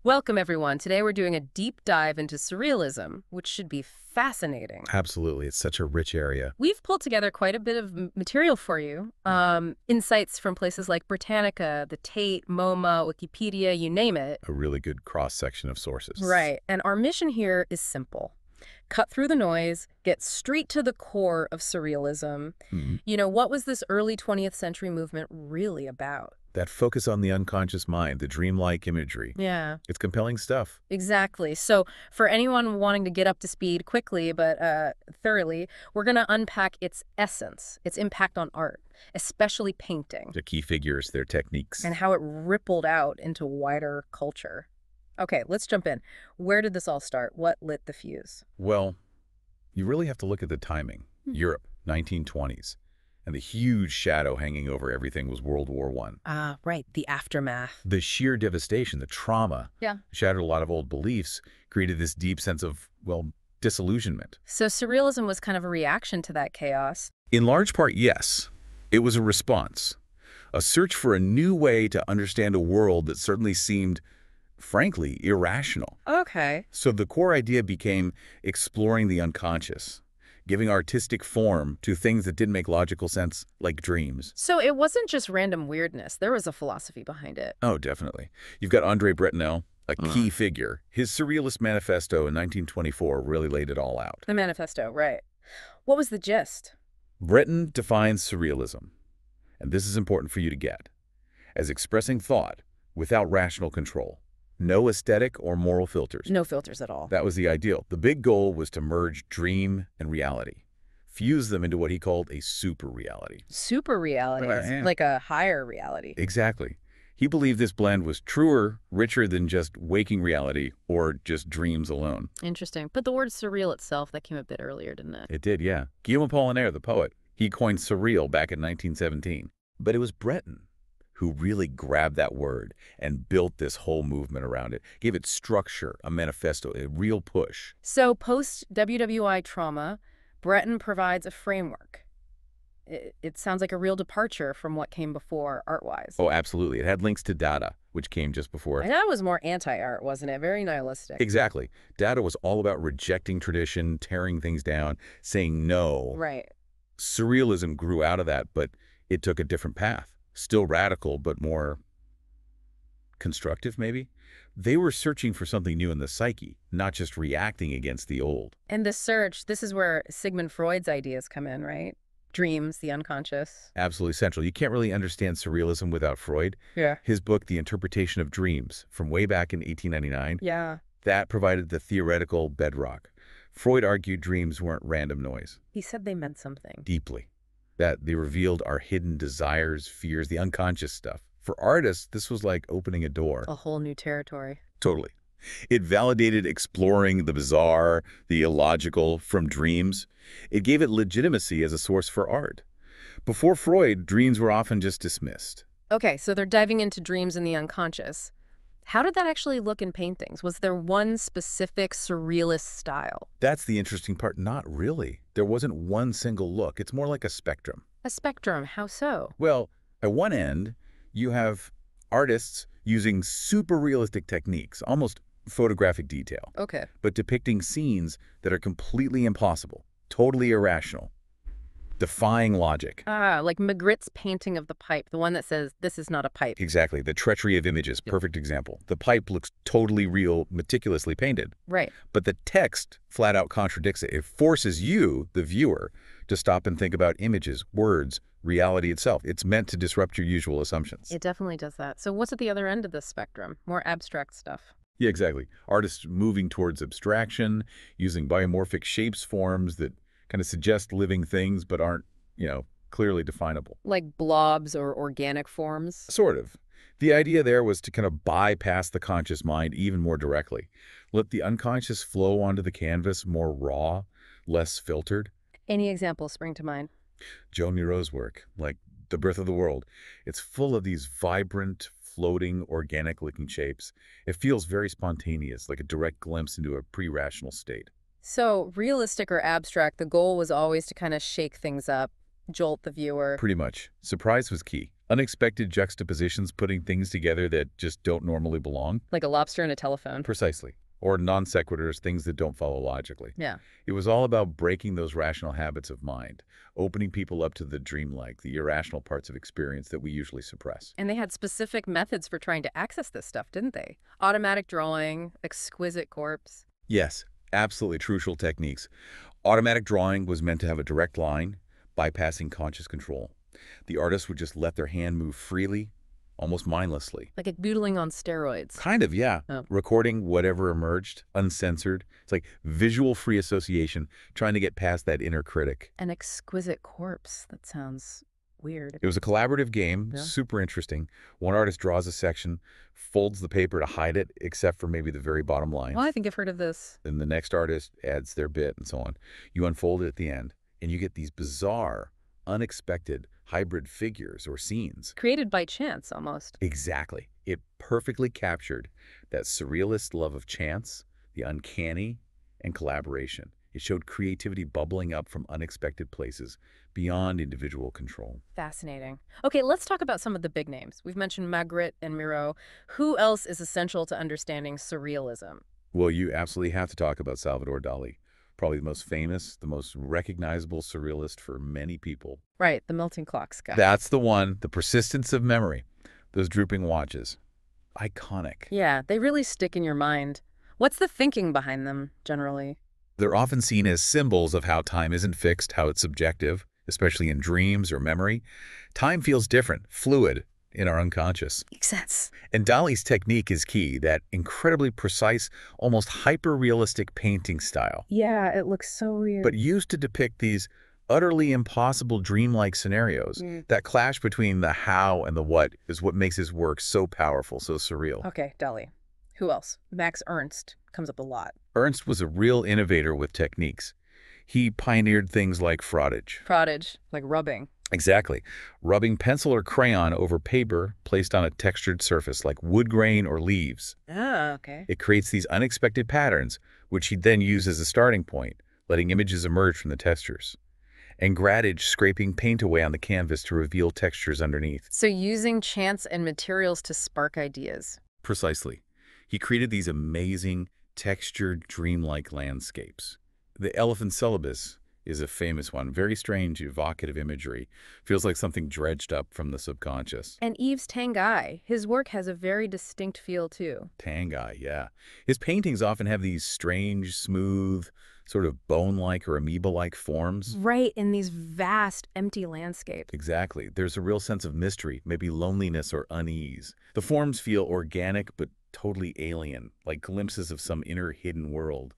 Welcome, everyone. Today we're doing a deep dive into surrealism, which should be fascinating. Absolutely. It's such a rich area. We've pulled together quite a bit of material for you. Insights from places like Britannica, the Tate, MoMA, Wikipedia, you name it. A really good cross-section of sources. Right. And our mission here is simple. Cut through the noise, get straight to the core of surrealism. Mhm. What was this early 20th century movement really about? That focus on the unconscious mind, the dreamlike imagery. Yeah. It's compelling stuff. Exactly. So for anyone wanting to get up to speed quickly but thoroughly, we're going to unpack its essence, its impact on art, especially painting, The key figures, their techniques. and how it rippled out into wider culture. Okay, let's jump in. Where did this all start? What lit the fuse? Well, you really have to look at the timing. Europe, 1920s. And the huge shadow hanging over everything was World War I. Ah, right, the aftermath. The sheer devastation, the trauma, Yeah. shattered a lot of old beliefs, created this deep sense of, well, disillusionment. So surrealism was kind of a reaction to that chaos. In large part, yes. It was a response. A search for a new way to understand a world that certainly seemed, frankly, irrational. Okay. So the core idea became exploring the unconscious, giving artistic form to things that didn't make logical sense, like dreams. So it wasn't just random weirdness. There was a philosophy behind it. Oh, definitely. You've got André Bretonel, a key figure. His Surrealist Manifesto in 1924 really laid it all out. The manifesto, right. What was the gist? Breton defines surrealism, and this is important for you to get, as expressing thought without rational control. No aesthetic or moral filters. No filters at all. That was the ideal. The big goal was to merge dream and reality, fuse them into what he called a super reality. Super reality, Yeah. like a higher reality. Exactly. He believed this blend was truer, richer than just waking reality or just dreams alone. Interesting. But the word surreal itself, that came a bit earlier, didn't it? It did, yeah. Guillaume Apollinaire, the poet, he coined surreal back in 1917. But it was Breton who really grabbed that word and built this whole movement around it, gave it structure, a manifesto, a real push. So post-WWI trauma, Breton provides a framework. It sounds like a real departure from what came before art-wise. Oh, absolutely. It had links to Dada, which came just before. And that was more anti-art, wasn't it? Very nihilistic. Exactly. Dada was all about rejecting tradition, tearing things down, saying no. Right. Surrealism grew out of that, but it took a different path. Still radical, but more constructive, maybe? They were searching for something new in the psyche, not just reacting against the old. And the search, this is where Sigmund Freud's ideas come in, right? Dreams, the unconscious. Absolutely central. You can't really understand surrealism without Freud. Yeah. His book, The Interpretation of Dreams, from way back in 1899, Yeah. that provided the theoretical bedrock. Freud argued dreams weren't random noise. He said they meant something. Deeply. That they revealed our hidden desires, fears, the unconscious stuff. For artists, this was like opening a door. A whole new territory. Totally. It validated exploring the bizarre, the illogical from dreams. It gave it legitimacy as a source for art. Before Freud, dreams were often just dismissed. Okay, so they're diving into dreams and the unconscious. How did that actually look in paintings? Was there one specific surrealist style? That's the interesting part. Not really. There wasn't one single look. It's more like a spectrum. A spectrum, how so? Well, at one end, you have artists using super realistic techniques, almost photographic detail, Okay. but depicting scenes that are completely impossible, totally irrational, defying logic. Ah, like Magritte's painting of the pipe, the one that says, "This is not a pipe." Exactly. The treachery of images, perfect example. The pipe looks totally real, meticulously painted, Right. but the text flat out contradicts it. It forces you, the viewer, to stop and think about images, words, reality itself. It's meant to disrupt your usual assumptions. It definitely does that. So what's at the other end of the spectrum? More abstract stuff. Yeah, exactly. Artists moving towards abstraction, using biomorphic shapes, forms that kind of suggest living things but aren't, clearly definable. Like blobs or organic forms? Sort of. The idea there was to kind of bypass the conscious mind even more directly. Let the unconscious flow onto the canvas more raw, less filtered. Any examples spring to mind? Joan Miro's work, like The Birth of the World, it's full of these vibrant, floating, organic-looking shapes. It feels very spontaneous, like a direct glimpse into a pre-rational state. So realistic or abstract, the goal was always to kind of shake things up, jolt the viewer. Pretty much. Surprise was key. Unexpected juxtapositions, putting things together that just don't normally belong. Like a lobster and a telephone. Precisely. Or non sequiturs, things that don't follow logically. Yeah. It was all about breaking those rational habits of mind, opening people up to the dreamlike, the irrational parts of experience that we usually suppress. And they had specific methods for trying to access this stuff, didn't they? Automatic drawing, exquisite corpse. Yes, absolutely crucial techniques. Automatic drawing was meant to have a direct line, bypassing conscious control. The artist would just let their hand move freely, almost mindlessly. Like a doodling on steroids. Kind of, yeah. Oh. Recording whatever emerged, uncensored. It's like visual free association, trying to get past that inner critic. An exquisite corpse. That sounds weird. It was a collaborative game, Yeah. super interesting. One artist draws a section, folds the paper to hide it, except for maybe the very bottom line. Well, I think I've heard of this. Then the next artist adds their bit and so on. You unfold it at the end, and you get these bizarre, unexpected hybrid figures or scenes. Created by chance, almost. Exactly. It perfectly captured that surrealist love of chance, the uncanny, and collaboration. It showed creativity bubbling up from unexpected places beyond individual control. Fascinating. Okay, let's talk about some of the big names. We've mentioned Magritte and Miro. Who else is essential to understanding surrealism? Well, you absolutely have to talk about Salvador Dali, probably the most famous, the most recognizable surrealist for many people. Right, the melting clocks guy. That's the one, the persistence of memory, those drooping watches. Iconic. Yeah, they really stick in your mind. What's the thinking behind them, generally? They're often seen as symbols of how time isn't fixed, how it's subjective, especially in dreams or memory. Time feels different, fluid, in our unconscious. Makes sense. And Dali's technique is key, that incredibly precise, almost hyper-realistic painting style, Yeah, it looks so weird. but used to depict these utterly impossible dreamlike scenarios. That clash between the how and the what is what makes his work so powerful, so surreal. Okay, Dali. Who else? Max Ernst comes up a lot. Ernst was a real innovator with techniques. He pioneered things like frottage. Frottage, like rubbing. Exactly. Rubbing pencil or crayon over paper placed on a textured surface like wood grain or leaves. Ah, okay. It creates these unexpected patterns, which he then used as a starting point, letting images emerge from the textures. And grattage, scraping paint away on the canvas to reveal textures underneath. So using chance and materials to spark ideas. Precisely. He created these amazing, textured, dreamlike landscapes. The elephant syllabus is a famous one. Very strange, evocative imagery. Feels like something dredged up from the subconscious. And Yves Tanguy, his work has a very distinct feel too. Tanguy, yeah. His paintings often have these strange, smooth, sort of bone-like or amoeba-like forms. Right, in these vast, empty landscapes. Exactly. There's a real sense of mystery, maybe loneliness or unease. The forms feel organic but totally alien, like glimpses of some inner hidden world.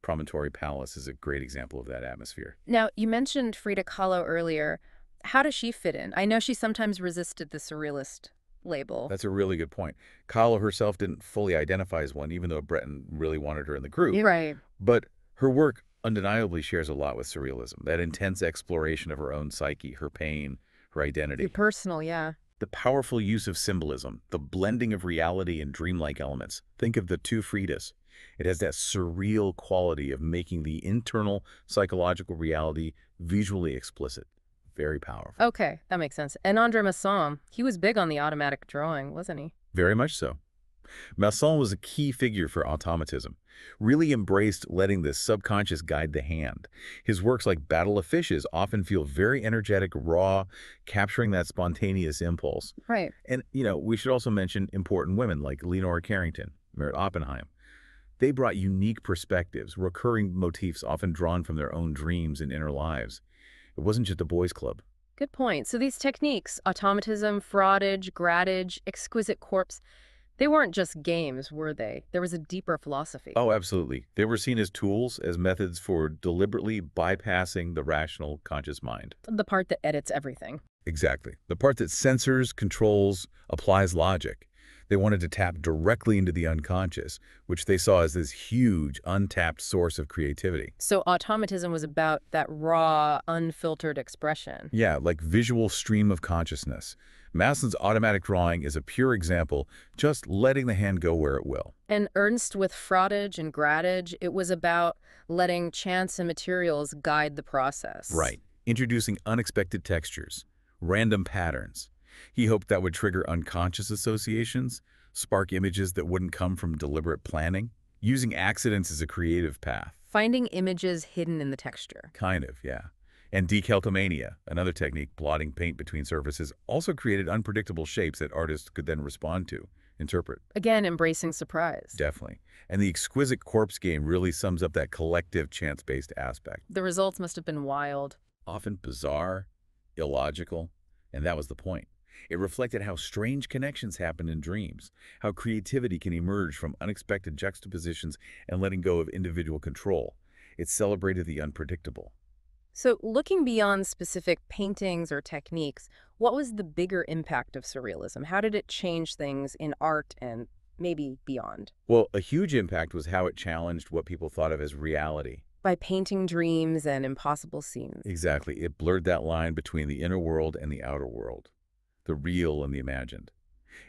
Promontory Palace is a great example of that atmosphere. Now, you mentioned Frida Kahlo earlier. How does she fit in? I know she sometimes resisted the surrealist label. That's a really good point. Kahlo herself didn't fully identify as one, even though Breton really wanted her in the group. Right. But her work undeniably shares a lot with surrealism, that intense exploration of her own psyche, her pain, her identity. Your personal, yeah. The powerful use of symbolism, the blending of reality and dreamlike elements. Think of the two Fridas. It has that surreal quality of making the internal psychological reality visually explicit. Very powerful. Okay, that makes sense. And Andre Masson, he was big on the automatic drawing, wasn't he? Very much so. Masson was a key figure for automatism, really embraced letting the subconscious guide the hand. His works like Battle of Fishes often feel very energetic, raw, capturing that spontaneous impulse. Right. And, we should also mention important women like Leonora Carrington, Merritt Oppenheim. They brought unique perspectives, recurring motifs often drawn from their own dreams and inner lives. It wasn't just a boys' club. Good point. So these techniques, automatism, frottage, grattage, exquisite corpse, they weren't just games, were they? There was a deeper philosophy. Oh, absolutely. They were seen as tools, as methods for deliberately bypassing the rational, conscious mind. The part that edits everything. Exactly. The part that censors, controls, applies logic. They wanted to tap directly into the unconscious, which they saw as this huge, untapped source of creativity. So automatism was about that raw, unfiltered expression. Yeah, like visual stream of consciousness. Masson's automatic drawing is a pure example, just letting the hand go where it will. And Ernst with frottage and grattage, it was about letting chance and materials guide the process. Right. Introducing unexpected textures, random patterns. He hoped that would trigger unconscious associations, spark images that wouldn't come from deliberate planning, using accidents as a creative path. Finding images hidden in the texture. Kind of, yeah. And decalcomania, another technique, blotting paint between surfaces, also created unpredictable shapes that artists could then respond to, interpret. Again, embracing surprise. Definitely. And the exquisite corpse game really sums up that collective chance-based aspect. The results must have been wild. Often bizarre, illogical, and that was the point. It reflected how strange connections happen in dreams, how creativity can emerge from unexpected juxtapositions and letting go of individual control. It celebrated the unpredictable. So, looking beyond specific paintings or techniques, what was the bigger impact of surrealism? How did it change things in art and maybe beyond? Well, a huge impact was how it challenged what people thought of as reality. By painting dreams and impossible scenes. Exactly. It blurred that line between the inner world and the outer world, the real and the imagined.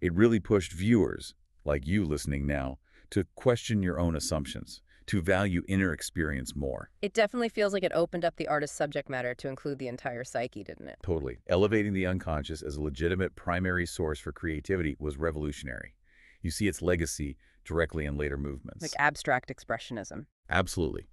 It really pushed viewers, like you listening now, to question your own assumptions, to value inner experience more. It definitely feels like it opened up the artist's subject matter to include the entire psyche, didn't it? Totally. Elevating the unconscious as a legitimate primary source for creativity was revolutionary. You see its legacy directly in later movements. Like abstract expressionism. Absolutely.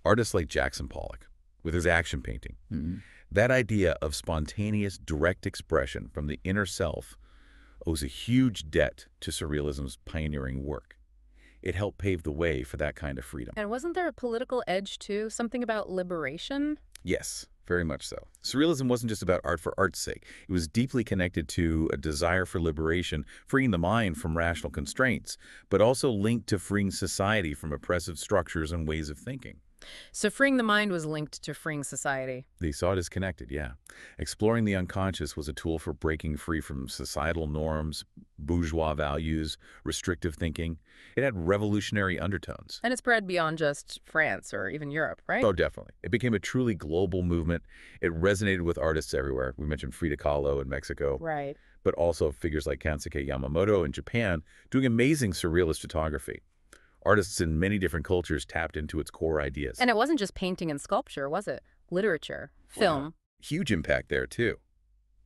Artists like Jackson Pollock, with his action painting. That idea of spontaneous, direct expression from the inner self owes a huge debt to Surrealism's pioneering work. It helped pave the way for that kind of freedom. And wasn't there a political edge, too? Something about liberation? Yes, very much so. Surrealism wasn't just about art for art's sake. It was deeply connected to a desire for liberation, freeing the mind from rational constraints, but also linked to freeing society from oppressive structures and ways of thinking. So freeing the mind was linked to freeing society. They saw it as connected, yeah. Exploring the unconscious was a tool for breaking free from societal norms, bourgeois values, restrictive thinking. It had revolutionary undertones. And it spread beyond just France or even Europe, right? Oh, definitely. It became a truly global movement. It resonated with artists everywhere. We mentioned Frida Kahlo in Mexico, Right. but also figures like Kansuke Yamamoto in Japan doing amazing surrealist photography. Artists in many different cultures tapped into its core ideas. And it wasn't just painting and sculpture, was it? Literature, film. Wow. Huge impact there, too.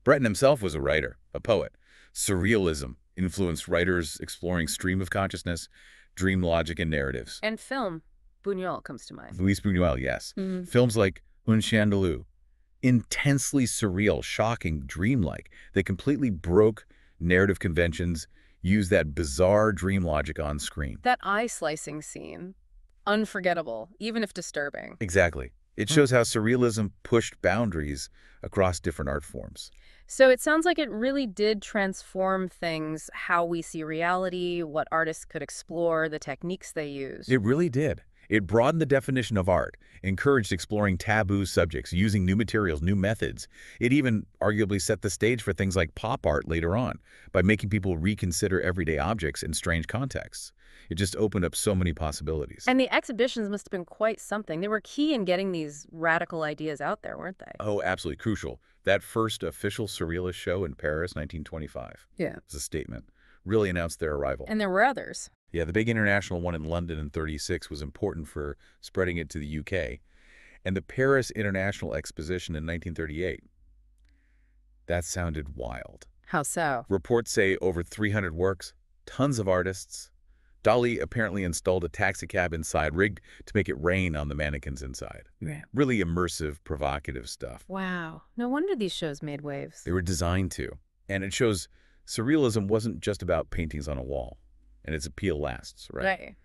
Breton himself was a writer, a poet. Surrealism influenced writers exploring stream of consciousness, dream logic, and narratives. And film. Buñuel comes to mind. Luis Buñuel, yes. Mhm. Films like Un Chien de Loup, intensely surreal, shocking, dreamlike. They completely broke narrative conventions, used that bizarre dream logic on screen. That eye-slicing scene. Unforgettable, even if disturbing. Exactly. It shows how surrealism pushed boundaries across different art forms. So it sounds like it really did transform things, how we see reality, what artists could explore, the techniques they use. It really did. It broadened the definition of art, encouraged exploring taboo subjects, using new materials, new methods. It even arguably set the stage for things like pop art later on, by making people reconsider everyday objects in strange contexts. It just opened up so many possibilities. And the exhibitions must have been quite something. They were key in getting these radical ideas out there, weren't they? Oh, absolutely crucial. That first official surrealist show in Paris, 1925, Yeah. was a statement. Really announced their arrival. And there were others. Yeah, the big international one in London in 36 was important for spreading it to the UK. And the Paris International Exposition in 1938. That sounded wild. How so? Reports say over 300 works, tons of artists. Dali apparently installed a taxicab inside, rigged to make it rain on the mannequins inside. Yeah. Really immersive, provocative stuff. Wow. No wonder these shows made waves. They were designed to. And it shows surrealism wasn't just about paintings on a wall. And its appeal lasts, right? Right.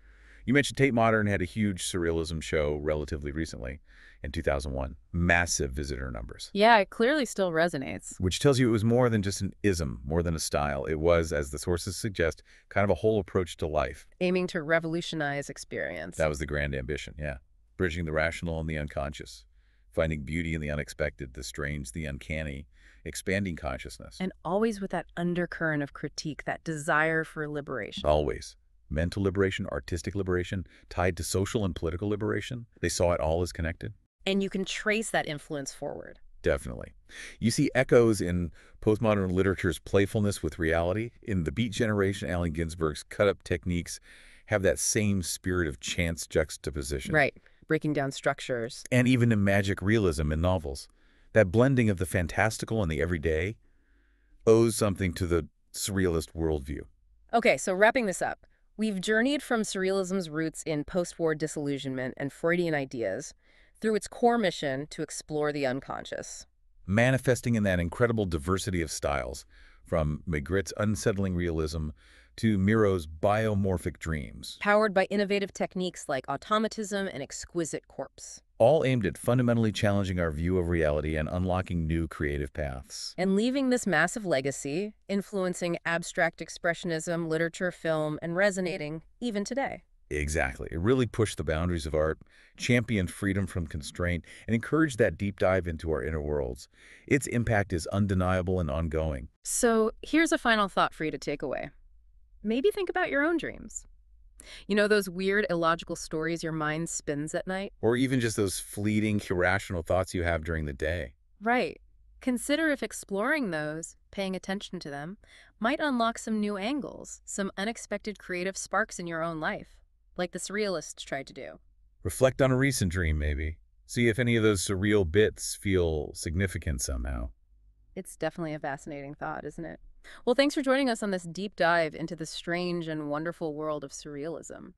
You mentioned Tate Modern had a huge surrealism show relatively recently in 2001. Massive visitor numbers. Yeah, it clearly still resonates. Which tells you it was more than just an ism, more than a style. It was, as the sources suggest, kind of a whole approach to life. Aiming to revolutionize experience. That was the grand ambition, yeah. Bridging the rational and the unconscious. Finding beauty in the unexpected, the strange, the uncanny. Expanding consciousness. And always with that undercurrent of critique, that desire for liberation. Always. Mental liberation, artistic liberation, tied to social and political liberation. They saw it all as connected. And you can trace that influence forward. Definitely. You see echoes in postmodern literature's playfulness with reality. In The Beat Generation, Allen Ginsberg's cut-up techniques have that same spirit of chance juxtaposition. Right. Breaking down structures. And even in magic realism in novels. That blending of the fantastical and the everyday, owes something to the surrealist worldview. Okay, so wrapping this up, we've journeyed from Surrealism's roots in post-war disillusionment and Freudian ideas through its core mission to explore the unconscious. Manifesting in that incredible diversity of styles, from Magritte's unsettling realism to Miro's biomorphic dreams, Powered by innovative techniques like automatism and exquisite corpse. all aimed at fundamentally challenging our view of reality and unlocking new creative paths. And leaving this massive legacy, influencing abstract expressionism, literature, film, and resonating even today. Exactly. It really pushed the boundaries of art, championed freedom from constraint, and encouraged that deep dive into our inner worlds. Its impact is undeniable and ongoing. So here's a final thought for you to take away. Maybe think about your own dreams. You know those weird, illogical stories your mind spins at night? Or even just those fleeting, irrational thoughts you have during the day. Right. Consider if exploring those, paying attention to them, might unlock some new angles, some unexpected creative sparks in your own life, like the surrealists tried to do. Reflect on a recent dream, maybe. See if any of those surreal bits feel significant somehow. It's definitely a fascinating thought, isn't it? Well, thanks for joining us on this deep dive into the strange and wonderful world of surrealism.